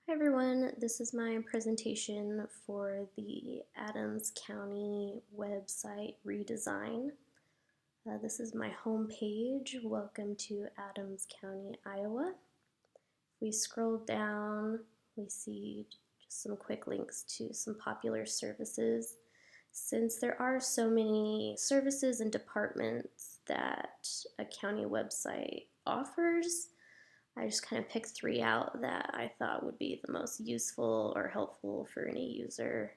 Hi everyone, this is my presentation for the Adams County website redesign. This is my home page. Welcome to Adams County, Iowa. If we scroll down, we see just some quick links to some popular services. Since there are so many services and departments that a county website offers, I just kind of picked three out that I thought would be the most useful or helpful for any user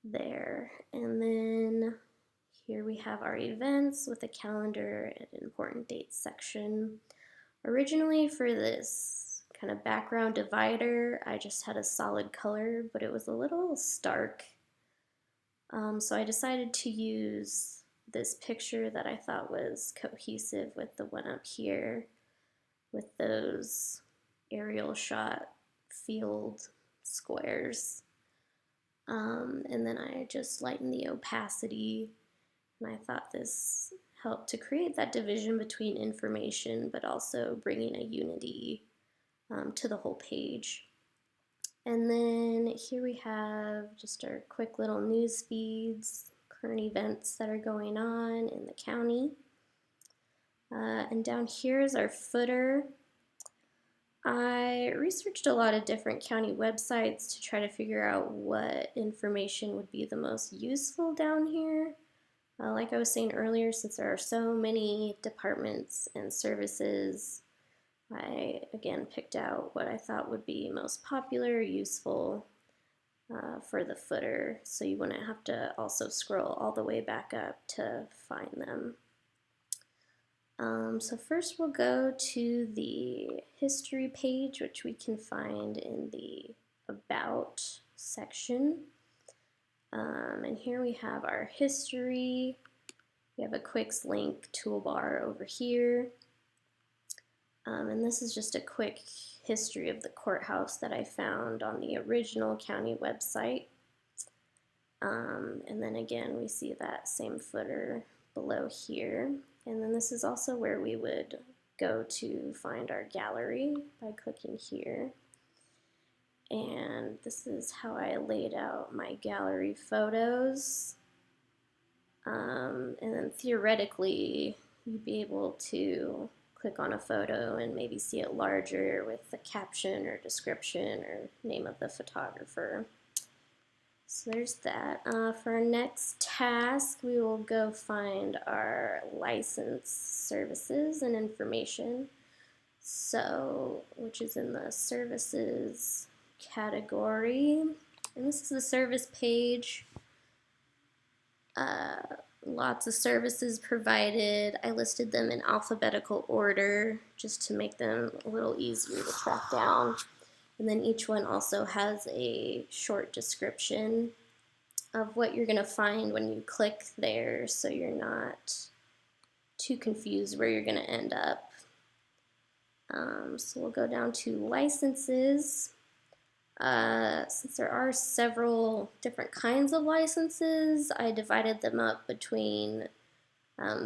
there. And then here we have our events with a calendar and important dates section. Originally for this kind of background divider, I just had a solid color, but it was a little stark. So I decided to use this picture that I thought was cohesive with the one up here, with those aerial shot field squares. And then I just lightened the opacity, and I thought this helped to create that division between information, but also bringing a unity to the whole page. And then here we have just our quick little news feeds, current events that are going on in the county. And down here is our footer. I researched a lot of different county websites to try to figure out what information would be the most useful down here. Like I was saying earlier, since there are so many departments and services, I again picked out what I thought would be most popular, useful for the footer, so you wouldn't have to also scroll all the way back up to find them. So first we'll go to the history page, which we can find in the About section. And here we have our history. We have a quick link toolbar over here. And this is just a quick history of the courthouse that I found on the original county website. And then again, we see that same footer below here. And then this is also where we would go to find our gallery by clicking here. And this is how I laid out my gallery photos. And then theoretically, you'd be able to click on a photo and maybe see it larger with the caption or description or name of the photographer. So there's that. For our next task, we will go find our license services and information. So, which is in the services category. And this is the service page. Lots of services provided. I listed them in alphabetical order just to make them a little easier to track down. And then each one also has a short description of what you're going to find when you click there, so you're not too confused where you're going to end up. So we'll go down to licenses. Since there are several different kinds of licenses, I divided them up between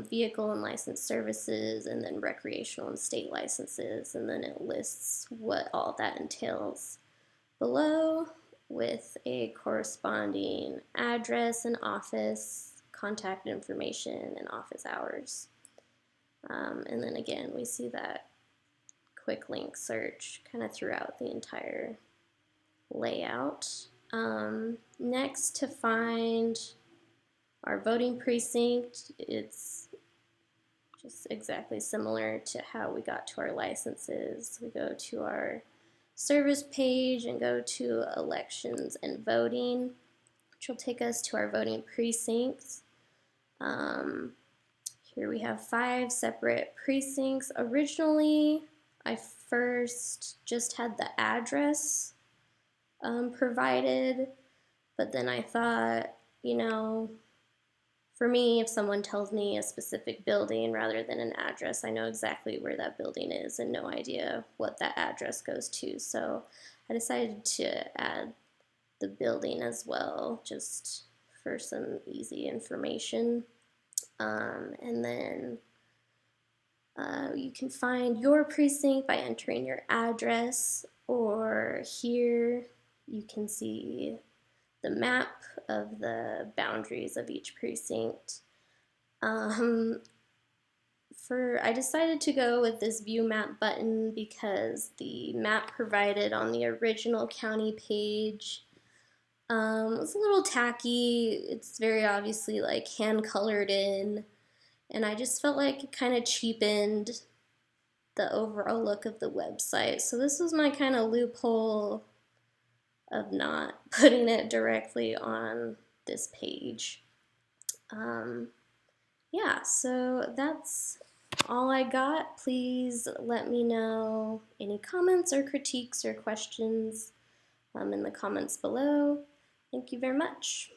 vehicle and license services, and then recreational and state licenses, and then it lists what all that entails below with a corresponding address and office, contact information, and office hours. And then again, we see that quick link search kind of throughout the entire layout. Next, to find our voting precinct, it's just exactly similar to how we got to our licenses. We go to our service page and go to elections and voting, which will take us to our voting precincts. Here we have 5 separate precincts. Originally, I first just had the address provided, but then I thought, for me, if someone tells me a specific building rather than an address, I know exactly where that building is and no idea what that address goes to. So I decided to add the building as well, just for some easy information. And then you can find your precinct by entering your address. or here you can see the map of the boundaries of each precinct. I decided to go with this view map button because the map provided on the original county page was a little tacky. It's very obviously like hand colored in, and I just felt like it kind of cheapened the overall look of the website. So this was my kind of loophole of not putting it directly on this page. Yeah, so that's all I got. Please let me know any comments or critiques or questions in the comments below. Thank you very much.